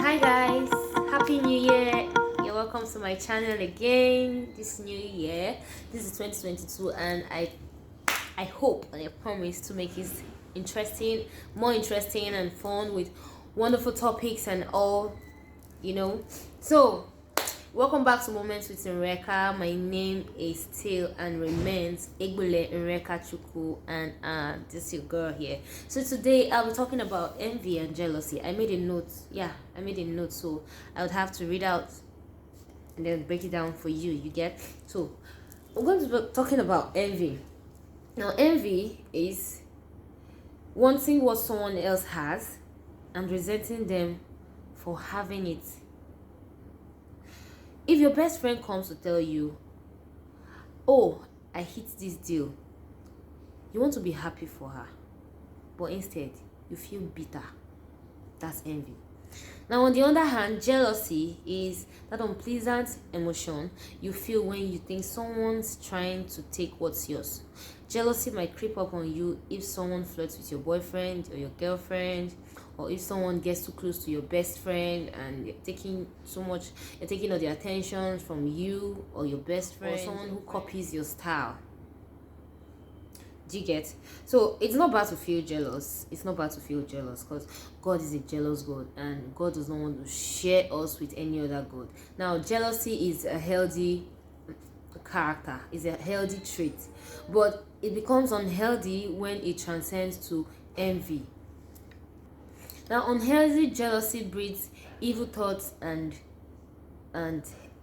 Hi guys, happy new year. You're welcome to my channel again this new year. This is 2022 and I hope and I promise to make it interesting, more interesting and fun with wonderful topics and all. So welcome back to Moments with Nreka. My name is still and remains Egbule Nreka Chuku, and this is your girl here. So today I'll be talking about envy and jealousy. I made a note. I made a note, so I would have to read out and then break it down for you. You get? So I'm going to be talking about envy. Now, envy is wanting what someone else has and resenting them for having it. If your best friend comes to tell you, oh, I hit this deal, you want to be happy for her, but instead you feel bitter. That's envy. Now, on the other hand, jealousy is that unpleasant emotion you feel when you think someone's trying to take what's yours. Jealousy might creep up on you if someone flirts with your boyfriend or your girlfriend, or if someone gets too close to your best friend and you're taking all the attention from you or your best friend, or someone who copies your style. Do you get? So it's not bad to feel jealous. It's not bad to feel jealous because God is a jealous God and God does not want to share us with any other God. Now, jealousy is a healthy character, is a healthy trait, but it becomes unhealthy when it transcends to envy. Now, unhealthy jealousy breeds evil thoughts and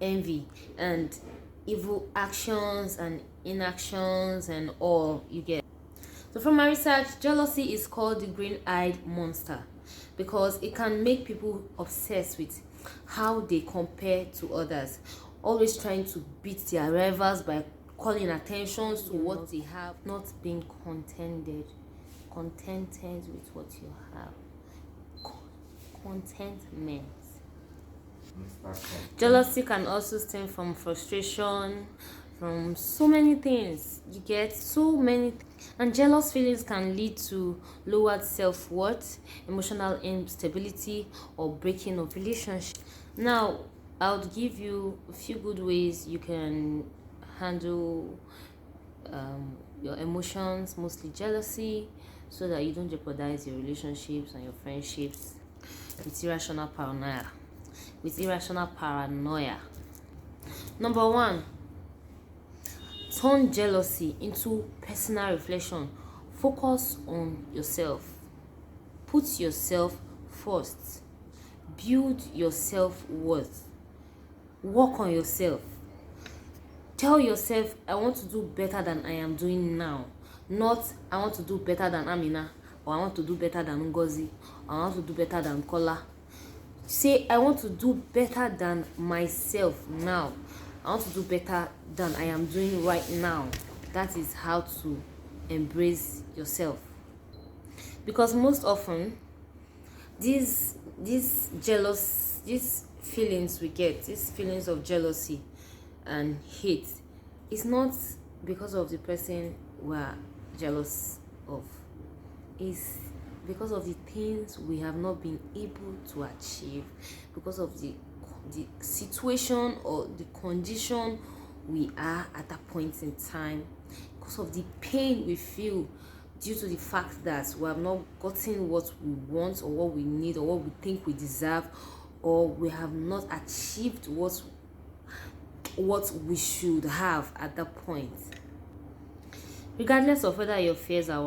envy and evil actions and inactions and all. You get? So from my research, jealousy is called the green-eyed monster because it can make people obsessed with how they compare to others, always trying to beat their rivals by calling attention to what they have, not being contented with what you have. Contentment. Jealousy can also stem from frustration, from so many things. You get so many and jealous feelings can lead to lowered self-worth, emotional instability, or breaking of relationship. Now, I'll give you a few good ways you can handle your emotions, mostly jealousy, so that you don't jeopardize your relationships and your friendships with irrational paranoia. Number one, turn jealousy into personal reflection. Focus on yourself. Put yourself first. Build your self-worth. Work on yourself. Tell yourself, I want to do better than I am doing now. Not, I want to do better than Amina, or I want to do better than Ngozi, or I want to do better than Kola. Say, I want to do better than myself now. I want to do better than I am doing right now. That is how to embrace yourself. Because most often, these feelings we get, these feelings of jealousy and hate, it's not because of the person we're jealous of. It's because of the things we have not been able to achieve, because of the situation or the condition we are at that point in time, because of the pain we feel due to the fact that we have not gotten what we want or what we need or what we think we deserve, or we have not achieved what we should have at that point. Regardless of whether your fears are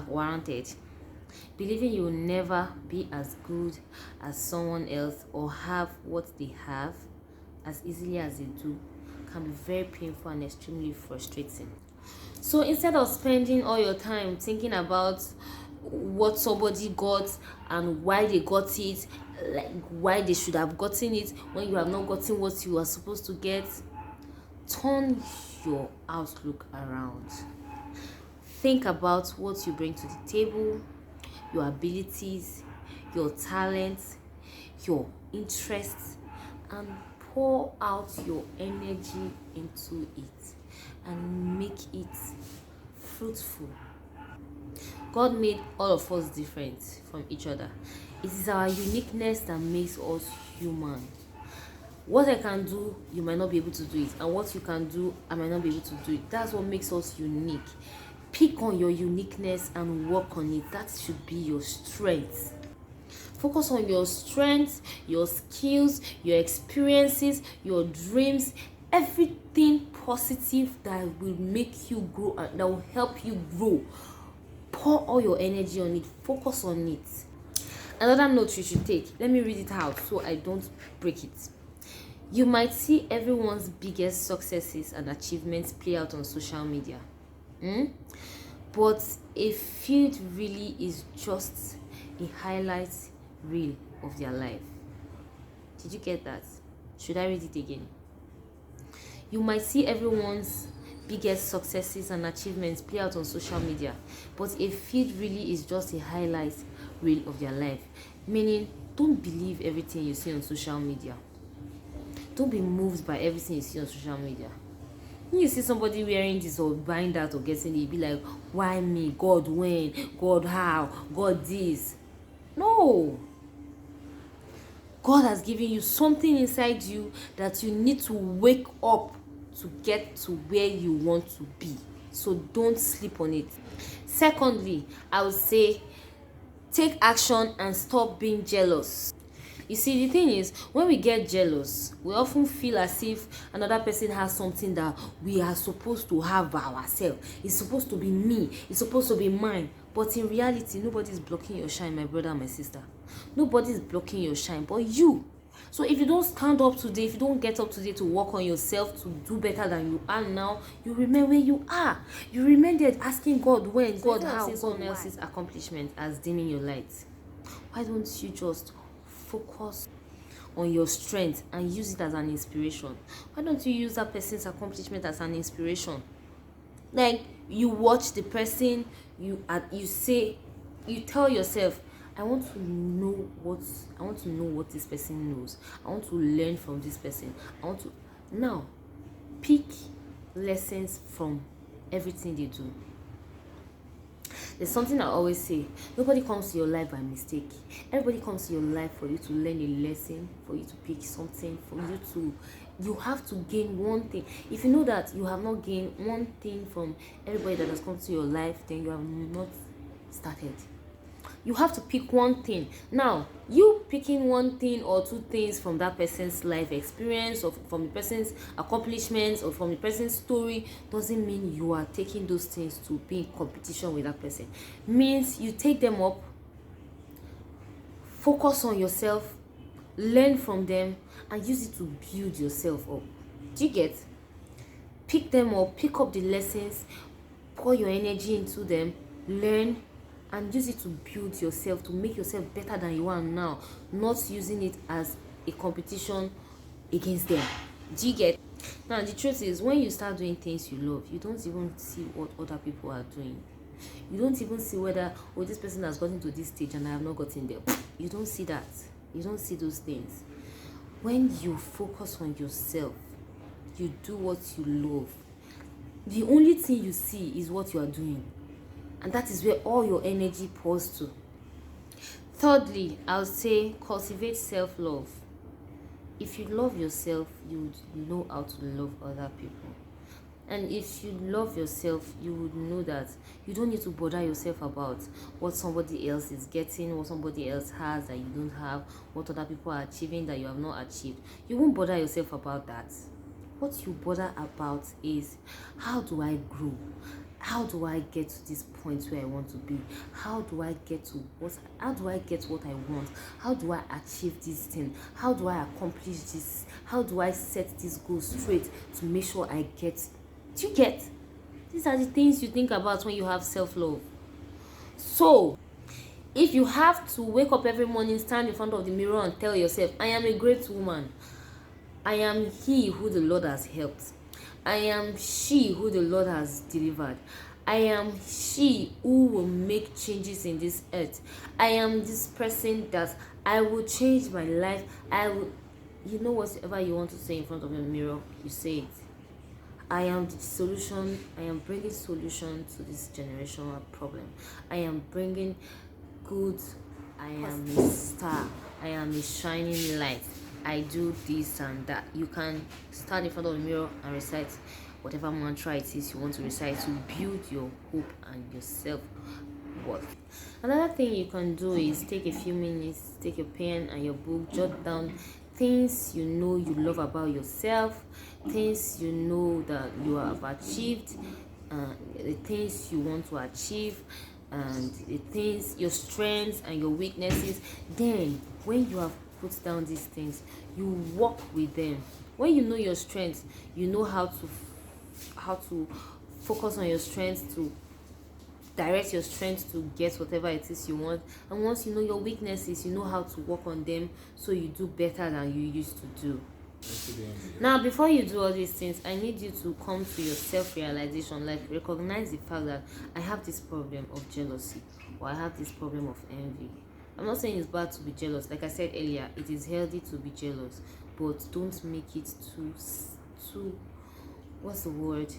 warranted, believing you will never be as good as someone else or have what they have as easily as they do can be very painful and extremely frustrating. So instead of spending all your time thinking about what somebody got and why they got it, like why they should have gotten it when you have not gotten what you are supposed to get, turn your outlook around. Think about what you bring to the table, your abilities, your talents, your interests, and pour out your energy into it and make it fruitful. God made all of us different from each other. It is our uniqueness that makes us human. What I can do, you might not be able to do it, and what you can do, I might not be able to do it. That's what makes us unique. Pick on your uniqueness and work on it. That should be your strength. Focus on your strengths, your skills, your experiences, your dreams, everything positive that will make you grow and that will help you grow. Pour all your energy on it. Focus on it. Another note you should take. Let me read it out so I don't break it. You might see everyone's biggest successes and achievements play out on social media. But a feed really is just a highlight reel of their life. Did you get that? Should I read it again? You might see everyone's biggest successes and achievements play out on social media, but a feed really is just a highlight reel of their life. Meaning, don't believe everything you see on social media. Don't be moved by everything you see on social media. When you see somebody wearing this or buying that or getting it, be like, why me? God when? God how? God this? No. God has given you something inside you that you need to wake up to get to where you want to be. So don't sleep on it. Secondly, I would say take action and stop being jealous. You see, the thing is, when we get jealous, we often feel as if another person has something that we are supposed to have by ourselves. It's supposed to be me. It's supposed to be mine. But in reality, nobody is blocking your shine, my brother and my sister. Nobody is blocking your shine but you. So if you don't stand up today, if you don't get up today to work on yourself to do better than you are now, you remain where you are. You remain there asking God when, so God how, someone else's accomplishment as dimming your light. Why don't you just focus on your strength and use it as an inspiration? Why don't you use that person's accomplishment as an inspiration? Like, you watch the person, you say, you tell yourself, I want to know what this person knows. I want to learn from this person. Now pick lessons from everything they do. There's something I always say: nobody comes to your life by mistake. Everybody comes to your life for you to learn a lesson, for you to pick something, you have to gain one thing. If you know that you have not gained one thing from everybody that has come to your life, then you have not started. You have to pick one thing. Now, you picking one thing or two things from that person's life experience or from the person's accomplishments or from the person's story doesn't mean you are taking those things to be in competition with that person. Means you take them up, focus on yourself, learn from them, and use it to build yourself up. Do you get? Pick them up, pick up the lessons, pour your energy into them, learn, and use it to build yourself, to make yourself better than you are now, not using it as a competition against them. Do you get? Now, the truth is, when you start doing things you love, you don't even see what other people are doing. You don't even see whether, oh, this person has gotten to this stage and I have not gotten there. You don't see that. You don't see those things. When you focus on yourself, you do what you love, the only thing you see is what you are doing. And that is where all your energy pours to. Thirdly, I'll say cultivate self-love. If you love yourself, you would know how to love other people. And if you love yourself, you would know that you don't need to bother yourself about what somebody else is getting, what somebody else has that you don't have, what other people are achieving that you have not achieved. You won't bother yourself about that. What you bother about is, how do I grow? How do I get to this point where I want to be? How do I get what I want? How do I achieve this thing? How do I accomplish this? How do I set this goal straight to make sure I get? Do you get? These are the things you think about when you have self-love. So, if you have to wake up every morning, stand in front of the mirror and tell yourself, I am a great woman. I am he who the Lord has helped. I am she who the Lord has delivered. I am she who will make changes in this earth. I am this person that I will change my life. You know, whatever you want to say in front of a mirror, you say it. I am the solution. I am bringing solution to this generational problem. I am bringing good. I am a star. I am a shining light. I do this and that. You can stand in front of the mirror and recite whatever mantra it is you want to recite to build your hope and your self-worth. Another thing you can do is take a few minutes, take your pen and your book, jot down things you know you love about yourself, things you know that you have achieved, the things you want to achieve, and the things, your strengths and your weaknesses. Then when you have put down these things, you work with them. When you know your strengths, you know how to focus on your strengths, to direct your strength to get whatever it is you want. And once you know your weaknesses, you know how to work on them so you do better than you used to do. Now, before you do all these things, I need you to come to your self-realization. Like, recognize the fact that I have this problem of jealousy, or I have this problem of envy. I'm not saying it's bad to be jealous. Like I said earlier, it is healthy to be jealous, but don't make it too what's the word?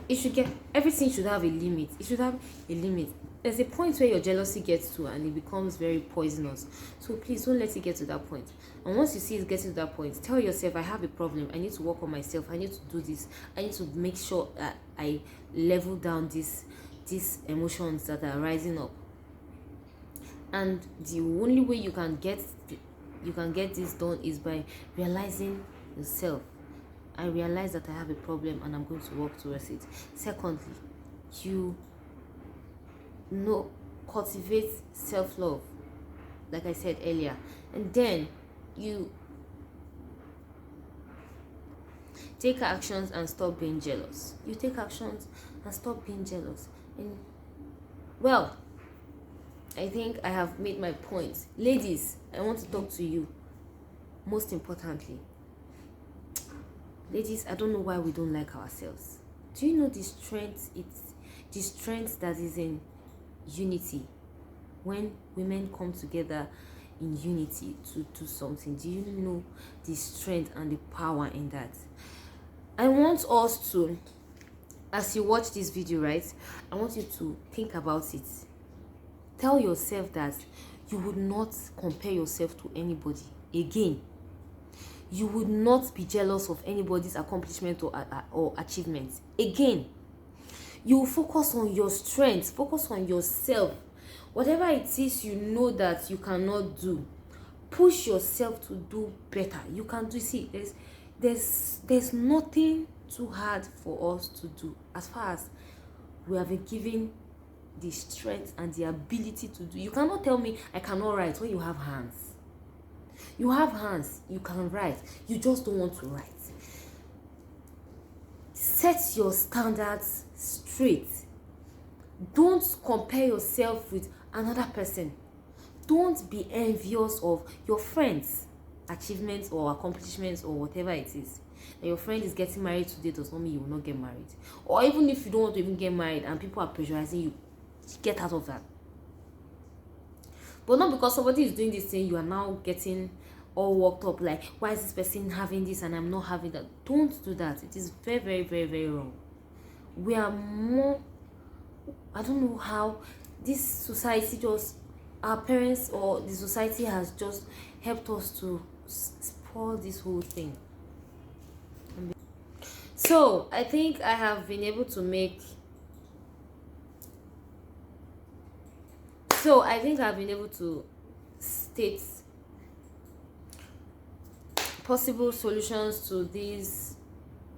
It should get, everything should have a limit. It should have a limit. There's a point where your jealousy gets to and it becomes very poisonous. So please don't let it get to that point. And once you see it getting to that point, tell yourself, I have a problem. I need to work on myself. I need to do this. I need to make sure that I level down these emotions that are rising up. And the only way you can get this done is by realizing yourself. I realize that I have a problem and I'm going to work towards it. Secondly, you know, cultivate self-love, like I said earlier. And then you take actions and stop being jealous. You take actions and stop being jealous. And well, I think I have made my point. Ladies, I want to talk to you. Most importantly, ladies, I don't know why we don't like ourselves. Do you know the strength? It's the strength that is in unity. When women come together in unity to do something, do you know the strength and the power in that? I want us to, as you watch this video, right, I want you to think about it. Tell yourself that you would not compare yourself to anybody again. You would not be jealous of anybody's accomplishment or achievements again. You focus on your strengths, focus on yourself. Whatever it is you know that you cannot do, push yourself to do better. You can do. See, there's nothing too hard for us to do as far as we have been given the strength and the ability to do. You cannot tell me I cannot write when you have hands. You have hands, you can write, you just don't want to write. Set your standards straight. Don't compare yourself with another person. Don't be envious of your friends' achievements or accomplishments or whatever it is. That your friend is getting married today does not mean you will not get married. Or even if you don't want to even get married and people are pressurizing you, get out of that. But not because somebody is doing this thing, you are now getting all worked up like, why is this person having this and I'm not having that? Don't do that. It is very, very, very, very wrong. We are more, I don't know how this society just, our parents or the society has just helped us to spoil this whole thing. So I think I have been able to make state possible solutions to this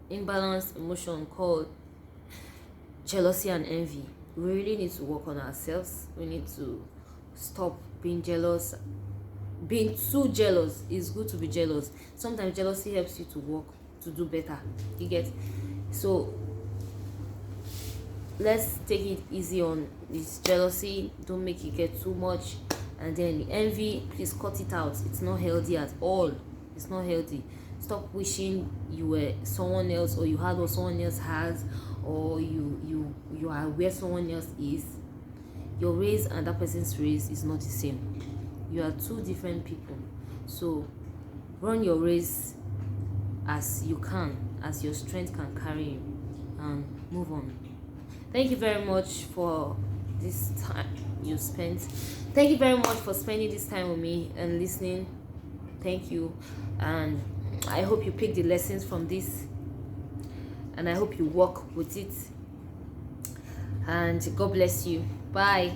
imbalanced emotion called jealousy and envy. We really need to work on ourselves. We need to stop being jealous. Being too jealous is good to be jealous. Sometimes jealousy helps you to work, to do better. You get? So let's take it easy on this jealousy. Don't make it get too much. And then the envy, please cut it out. It's not healthy at all. It's not healthy. Stop wishing you were someone else, or you had what someone else has, or you are where someone else is. Your race and that person's race is not the same. You are two different people. So run your race as you can as your strength can carry you, and move on. Thank you very much for this time you spent. Thank you very much for spending this time with me and listening. Thank you, and I hope you pick the lessons from this, and I hope you work with it. And God bless you. Bye.